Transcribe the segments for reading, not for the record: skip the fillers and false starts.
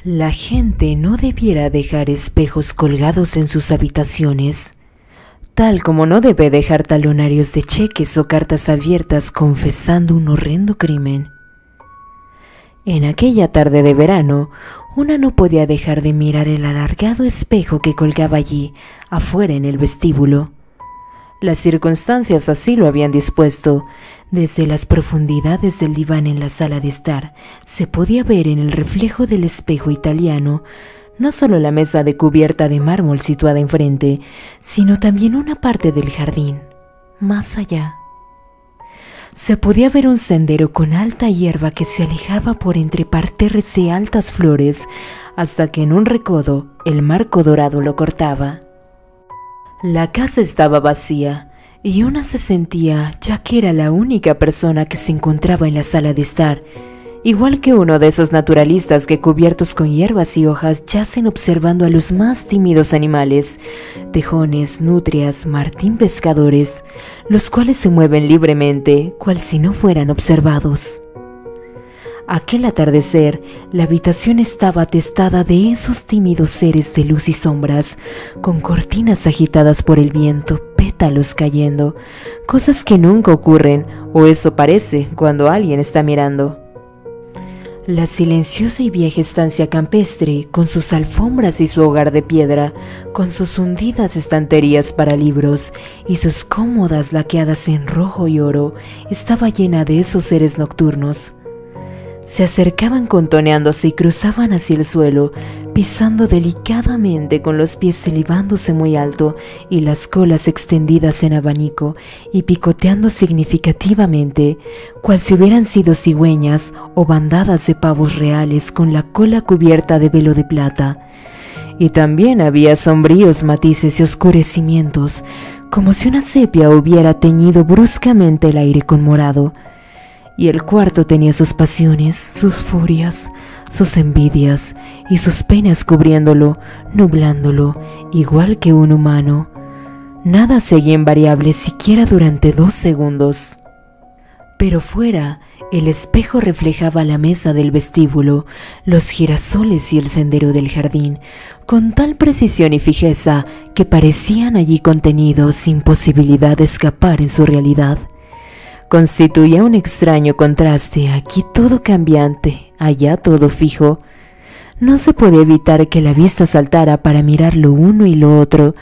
La gente no debiera dejar espejos colgados en sus habitaciones, tal como no debe dejar talonarios de cheques o cartas abiertas confesando un horrendo crimen. En aquella tarde de verano, una no podía dejar de mirar el alargado espejo que colgaba allí, afuera en el vestíbulo. Las circunstancias así lo habían dispuesto. Desde las profundidades del diván en la sala de estar, se podía ver en el reflejo del espejo italiano no solo la mesa de cubierta de mármol situada enfrente, sino también una parte del jardín, más allá. Se podía ver un sendero con alta hierba que se alejaba por entre parterres de altas flores hasta que en un recodo el marco dorado lo cortaba. La casa estaba vacía y una se sentía ya que era la única persona que se encontraba en la sala de estar, igual que uno de esos naturalistas que cubiertos con hierbas y hojas yacen observando a los más tímidos animales, tejones, nutrias, martín pescadores, los cuales se mueven libremente, cual si no fueran observados. Aquel atardecer, la habitación estaba atestada de esos tímidos seres de luz y sombras, con cortinas agitadas por el viento, pétalos cayendo, cosas que nunca ocurren, o eso parece cuando alguien está mirando. La silenciosa y vieja estancia campestre, con sus alfombras y su hogar de piedra, con sus hundidas estanterías para libros y sus cómodas laqueadas en rojo y oro, estaba llena de esos seres nocturnos. Se acercaban contoneándose y cruzaban hacia el suelo, pisando delicadamente con los pies elevándose muy alto y las colas extendidas en abanico y picoteando significativamente, cual si hubieran sido cigüeñas o bandadas de pavos reales con la cola cubierta de velo de plata. Y también había sombríos matices y oscurecimientos, como si una sepia hubiera teñido bruscamente el aire con morado. Y el cuarto tenía sus pasiones, sus furias, sus envidias y sus penas cubriéndolo, nublándolo, igual que un humano. Nada seguía invariable siquiera durante 2 segundos. Pero fuera, el espejo reflejaba la mesa del vestíbulo, los girasoles y el sendero del jardín, con tal precisión y fijeza que parecían allí contenidos sin posibilidad de escapar en su realidad. Constituía un extraño contraste, aquí todo cambiante, allá todo fijo. No se podía evitar que la vista saltara para mirar lo uno y lo otro.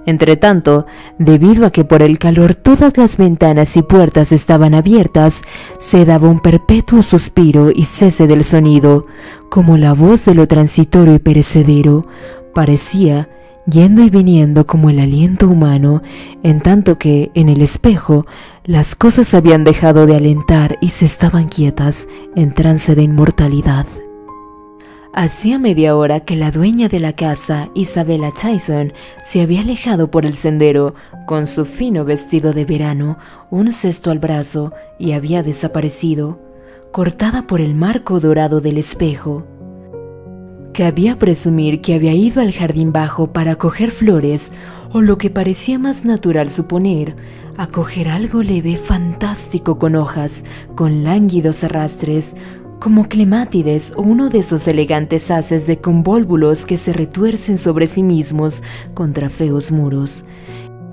Entretanto, debido a que por el calor todas las ventanas y puertas estaban abiertas, se daba un perpetuo suspiro y cese del sonido, como la voz de lo transitorio y perecedero. Parecía yendo y viniendo como el aliento humano, en tanto que, en el espejo, las cosas habían dejado de alentar y se estaban quietas, en trance de inmortalidad. Hacía media hora que la dueña de la casa, Isabella Tyson, se había alejado por el sendero, con su fino vestido de verano, un cesto al brazo, y había desaparecido, cortada por el marco dorado del espejo. Cabía presumir que había ido al jardín bajo para coger flores, o lo que parecía más natural suponer, a coger algo leve fantástico con hojas, con lánguidos arrastres, como clemátides o uno de esos elegantes haces de convólvulos que se retuercen sobre sí mismos contra feos muros,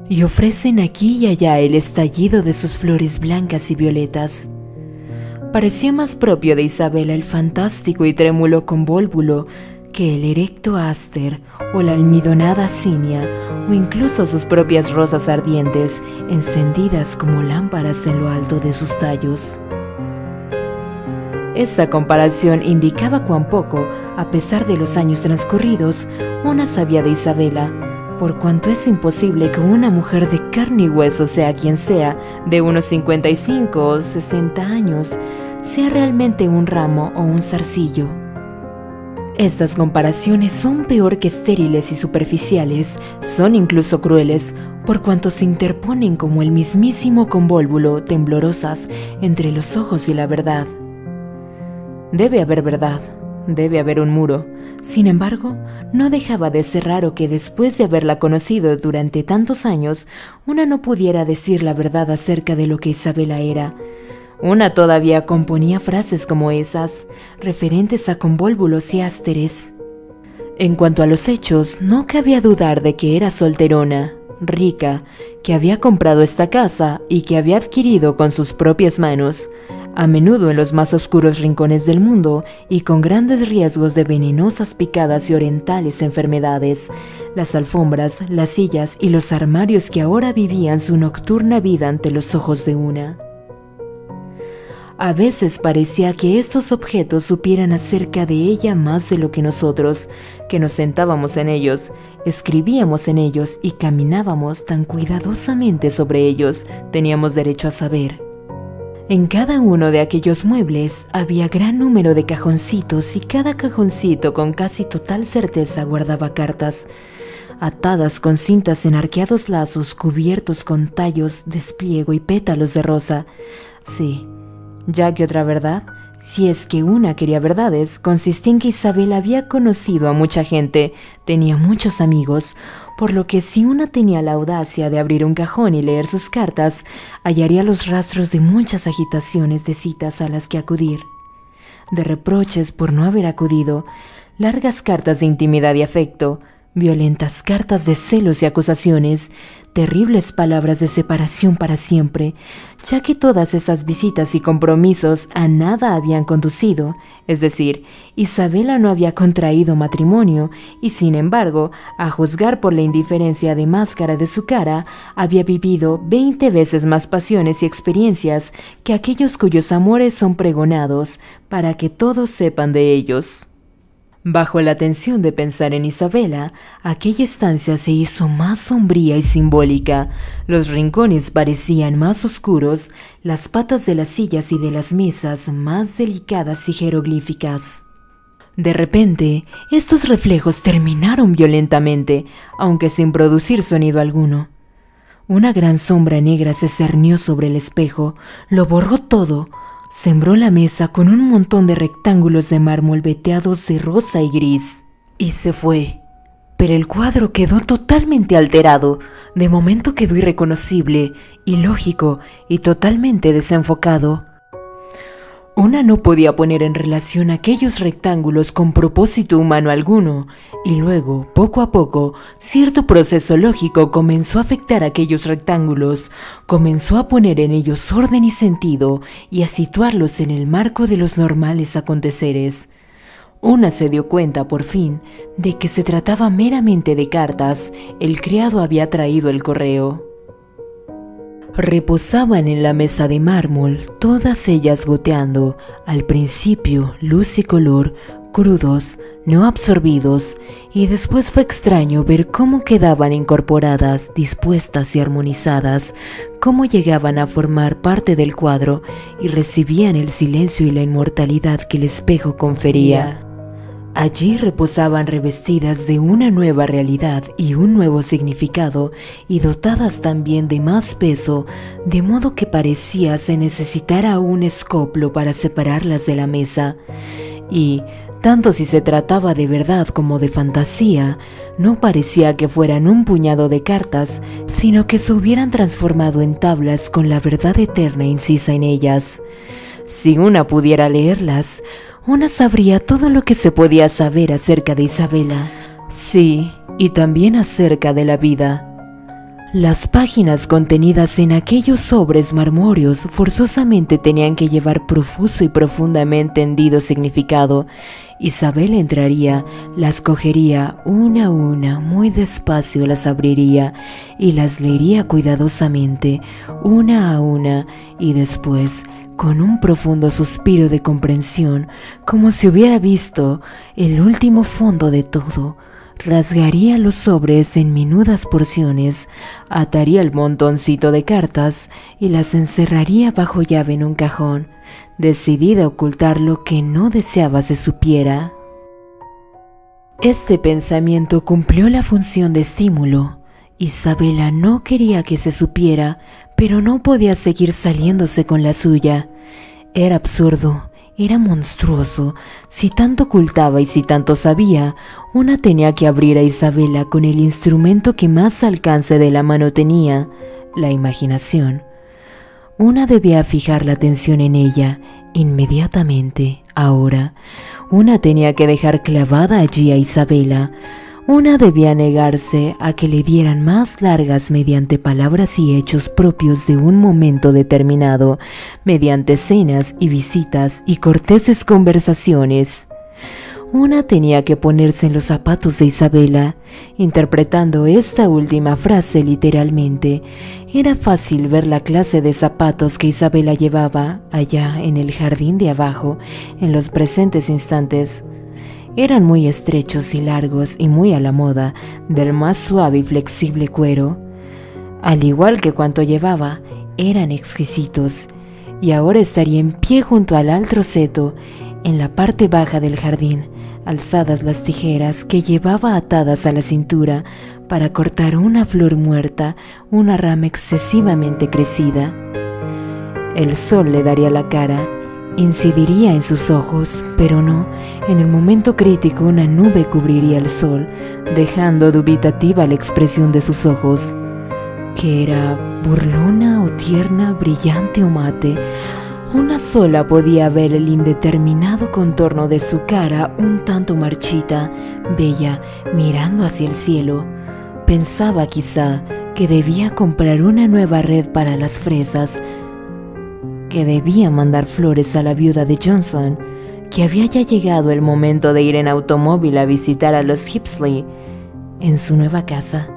y ofrecen aquí y allá el estallido de sus flores blancas y violetas. Parecía más propio de Isabela el fantástico y trémulo convólvulo que el erecto áster o la almidonada cinia, o incluso sus propias rosas ardientes, encendidas como lámparas en lo alto de sus tallos. Esta comparación indicaba cuán poco, a pesar de los años transcurridos, una sabía de Isabela, por cuanto es imposible que una mujer de carne y hueso, sea quien sea, de unos 55 o 60 años, sea realmente un ramo o un zarcillo. Estas comparaciones son peor que estériles y superficiales, son incluso crueles, por cuanto se interponen como el mismísimo convólvulo, temblorosas, entre los ojos y la verdad. Debe haber verdad, debe haber un muro. Sin embargo, no dejaba de ser raro que después de haberla conocido durante tantos años, una no pudiera decir la verdad acerca de lo que Isabela era. Una todavía componía frases como esas, referentes a convólvulos y ásteres. En cuanto a los hechos, no cabía dudar de que era solterona, rica, que había comprado esta casa y que había adquirido con sus propias manos, a menudo en los más oscuros rincones del mundo y con grandes riesgos de venenosas picadas y orientales enfermedades. Las alfombras, las sillas y los armarios que ahora vivían su nocturna vida ante los ojos de una. A veces parecía que estos objetos supieran acerca de ella más de lo que nosotros, que nos sentábamos en ellos, escribíamos en ellos y caminábamos tan cuidadosamente sobre ellos, teníamos derecho a saber. En cada uno de aquellos muebles había gran número de cajoncitos y cada cajoncito con casi total certeza guardaba cartas, atadas con cintas en arqueados lazos cubiertos con tallos, despliego y pétalos de rosa. Sí, ya que otra verdad, si es que una quería verdades, consistía en que Isabel había conocido a mucha gente, tenía muchos amigos, por lo que si una tenía la audacia de abrir un cajón y leer sus cartas, hallaría los rastros de muchas agitaciones de citas a las que acudir, de reproches por no haber acudido, largas cartas de intimidad y afecto, violentas cartas de celos y acusaciones, terribles palabras de separación para siempre, ya que todas esas visitas y compromisos a nada habían conducido, es decir, Isabela no había contraído matrimonio y sin embargo, a juzgar por la indiferencia de máscara de su cara, había vivido 20 veces más pasiones y experiencias que aquellos cuyos amores son pregonados para que todos sepan de ellos. Bajo la tensión de pensar en Isabela, aquella estancia se hizo más sombría y simbólica. Los rincones parecían más oscuros, las patas de las sillas y de las mesas más delicadas y jeroglíficas. De repente, estos reflejos terminaron violentamente, aunque sin producir sonido alguno. Una gran sombra negra se cernió sobre el espejo, lo borró todo. Sembró la mesa con un montón de rectángulos de mármol veteados de rosa y gris. Y se fue. Pero el cuadro quedó totalmente alterado. De momento quedó irreconocible, ilógico y totalmente desenfocado. Una no podía poner en relación aquellos rectángulos con propósito humano alguno, y luego, poco a poco, cierto proceso lógico comenzó a afectar aquellos rectángulos, comenzó a poner en ellos orden y sentido, y a situarlos en el marco de los normales aconteceres. Una se dio cuenta, por fin, de que se trataba meramente de cartas. El criado había traído el correo. Reposaban en la mesa de mármol, todas ellas goteando, al principio luz y color, crudos, no absorbidos, y después fue extraño ver cómo quedaban incorporadas, dispuestas y armonizadas, cómo llegaban a formar parte del cuadro y recibían el silencio y la inmortalidad que el espejo confería. Allí reposaban revestidas de una nueva realidad y un nuevo significado, y dotadas también de más peso, de modo que parecía se necesitara un escoplo para separarlas de la mesa. Y, tanto si se trataba de verdad como de fantasía, no parecía que fueran un puñado de cartas, sino que se hubieran transformado en tablas con la verdad eterna incisa en ellas. Si una pudiera leerlas, una sabría todo lo que se podía saber acerca de Isabela, sí, y también acerca de la vida. Las páginas contenidas en aquellos sobres marmóreos forzosamente tenían que llevar profuso y profundamente hendido significado. Isabela entraría, las cogería una a una, muy despacio las abriría y las leería cuidadosamente, una a una, y después, con un profundo suspiro de comprensión, como si hubiera visto el último fondo de todo, rasgaría los sobres en menudas porciones, ataría el montoncito de cartas y las encerraría bajo llave en un cajón, decidida a ocultar lo que no deseaba se supiera. Este pensamiento cumplió la función de estímulo. Isabela no quería que se supiera, pero no podía seguir saliéndose con la suya. Era absurdo, era monstruoso. Si tanto ocultaba y si tanto sabía, una tenía que abrir a Isabela con el instrumento que más alcance de la mano tenía, la imaginación. Una debía fijar la atención en ella, inmediatamente, Ahora, una tenía que dejar clavada allí a Isabela. Una debía negarse a que le dieran más largas mediante palabras y hechos propios de un momento determinado, mediante cenas y visitas y corteses conversaciones. Una tenía que ponerse en los zapatos de Isabela. Interpretando esta última frase literalmente, era fácil ver la clase de zapatos que Isabela llevaba allá en el jardín de abajo en los presentes instantes. Eran muy estrechos y largos y muy a la moda, del más suave y flexible cuero. Al igual que cuanto llevaba, eran exquisitos, y ahora estaría en pie junto al alto seto, en la parte baja del jardín, alzadas las tijeras que llevaba atadas a la cintura para cortar una flor muerta, una rama excesivamente crecida. El sol le daría la cara, incidiría en sus ojos, pero no, en el momento crítico una nube cubriría el sol, dejando dubitativa la expresión de sus ojos, que era burlona o tierna, brillante o mate. Una sola podía ver el indeterminado contorno de su cara un tanto marchita, bella, mirando hacia el cielo. Pensaba quizá que debía comprar una nueva red para las fresas, que debía mandar flores a la viuda de Johnson, que había ya llegado el momento de ir en automóvil a visitar a los Hipsley en su nueva casa.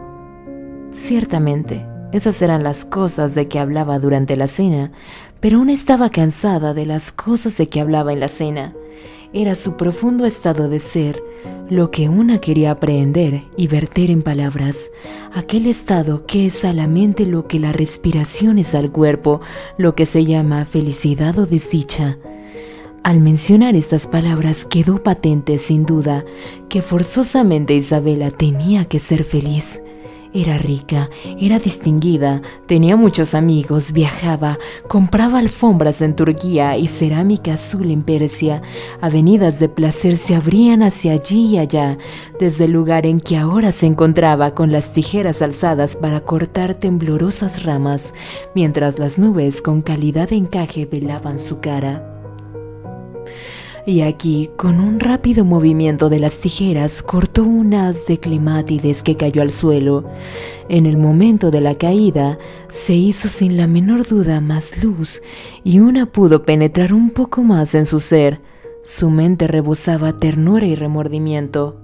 Ciertamente, esas eran las cosas de que hablaba durante la cena, pero aún estaba cansada de las cosas de que hablaba en la cena. Era su profundo estado de ser, lo que una quería aprehender y verter en palabras, aquel estado que es a la mente lo que la respiración es al cuerpo, lo que se llama felicidad o desdicha. Al mencionar estas palabras quedó patente sin duda que forzosamente Isabela tenía que ser feliz. Era rica, era distinguida, tenía muchos amigos, viajaba, compraba alfombras en Turquía y cerámica azul en Persia. Avenidas de placer se abrían hacia allí y allá, desde el lugar en que ahora se encontraba con las tijeras alzadas para cortar temblorosas ramas, mientras las nubes con calidad de encaje velaban su cara. Y aquí, con un rápido movimiento de las tijeras, cortó un haz de clemátides que cayó al suelo. En el momento de la caída, se hizo sin la menor duda más luz, y una pudo penetrar un poco más en su ser. Su mente rebosaba ternura y remordimiento.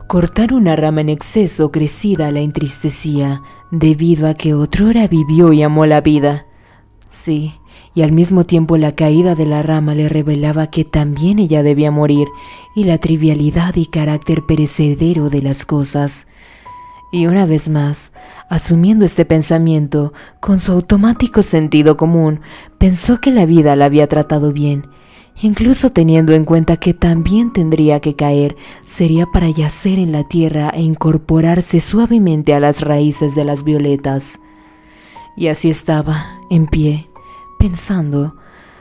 Cortar una rama en exceso crecida la entristecía, debido a que otrora vivió y amó la vida. Sí, y al mismo tiempo la caída de la rama le revelaba que también ella debía morir, y la trivialidad y carácter perecedero de las cosas. Y una vez más, asumiendo este pensamiento, con su automático sentido común, pensó que la vida la había tratado bien, incluso teniendo en cuenta que también tendría que caer, sería para yacer en la tierra e incorporarse suavemente a las raíces de las violetas. Y así estaba, en pie, pensando,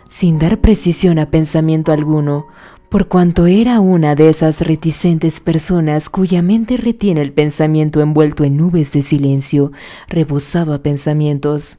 sin dar precisión a pensamiento alguno, por cuanto era una de esas reticentes personas cuya mente retiene el pensamiento envuelto en nubes de silencio, rebosaba pensamientos.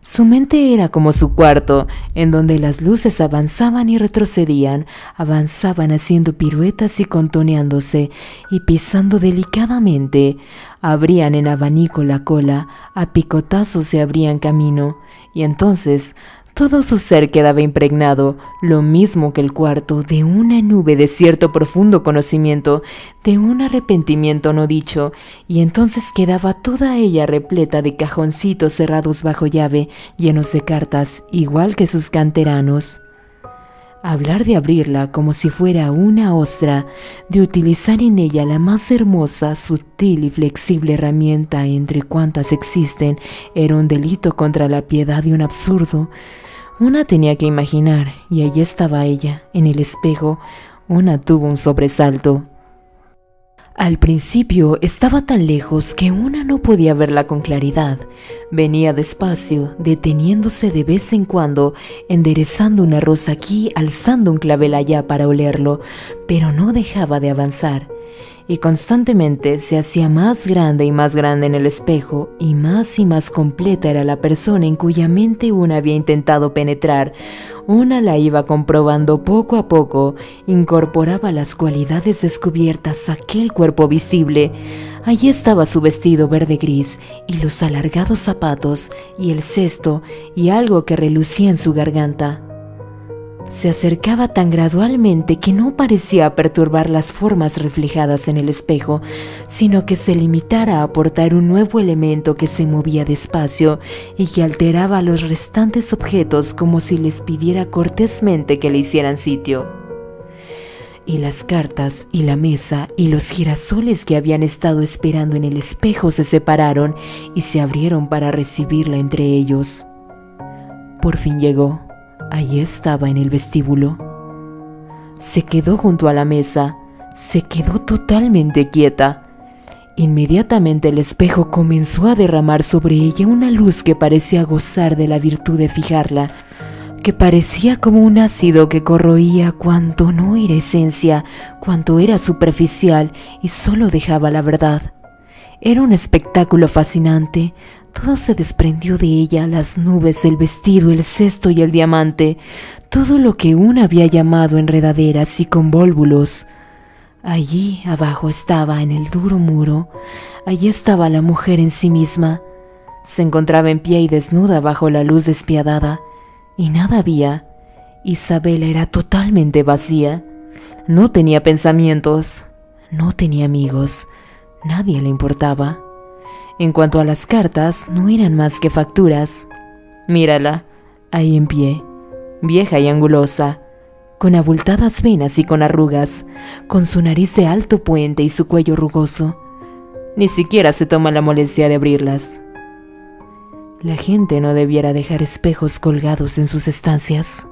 Su mente era como su cuarto, en donde las luces avanzaban y retrocedían, avanzaban haciendo piruetas y contoneándose, y pisando delicadamente, abrían en abanico la cola, a picotazos se abrían camino, y entonces todo su ser quedaba impregnado, lo mismo que el cuarto, de una nube de cierto profundo conocimiento, de un arrepentimiento no dicho, y entonces quedaba toda ella repleta de cajoncitos cerrados bajo llave, llenos de cartas, igual que sus canteranos. Hablar de abrirla como si fuera una ostra, de utilizar en ella la más hermosa, sutil y flexible herramienta entre cuantas existen, era un delito contra la piedad y un absurdo. Una tenía que imaginar, y allí estaba ella, en el espejo. Una tuvo un sobresalto. Al principio estaba tan lejos que una no podía verla con claridad. Venía despacio, deteniéndose de vez en cuando, enderezando una rosa aquí, alzando un clavel allá para olerlo, pero no dejaba de avanzar. y constantemente se hacía más grande y más grande en el espejo, y más completa era la persona en cuya mente una había intentado penetrar. Una la iba comprobando poco a poco, incorporaba las cualidades descubiertas a aquel cuerpo visible. Allí estaba su vestido verde gris, y los alargados zapatos, y el cesto, y algo que relucía en su garganta. Se acercaba tan gradualmente que no parecía perturbar las formas reflejadas en el espejo, sino que se limitara a aportar un nuevo elemento que se movía despacio y que alteraba a los restantes objetos como si les pidiera cortésmente que le hicieran sitio. Y las cartas, y la mesa, y los girasoles que habían estado esperando en el espejo se separaron y se abrieron para recibirla entre ellos. Por fin llegó. Allí estaba en el vestíbulo. Se quedó junto a la mesa, se quedó totalmente quieta. Inmediatamente el espejo comenzó a derramar sobre ella una luz que parecía gozar de la virtud de fijarla, que parecía como un ácido que corroía cuanto no era esencia, cuanto era superficial y solo dejaba la verdad. Era un espectáculo fascinante. Todo se desprendió de ella, las nubes, el vestido, el cesto y el diamante, todo lo que una había llamado enredaderas y convólvulos. Allí abajo estaba, en el duro muro, allí estaba la mujer en sí misma. Se encontraba en pie y desnuda bajo la luz despiadada, y nada había. Isabela era totalmente vacía. No tenía pensamientos, no tenía amigos, nadie le importaba. En cuanto a las cartas, no eran más que facturas. Mírala, ahí en pie, vieja y angulosa, con abultadas venas y con arrugas, con su nariz de alto puente y su cuello rugoso. Ni siquiera se toma la molestia de abrirlas. La gente no debiera dejar espejos colgados en sus estancias.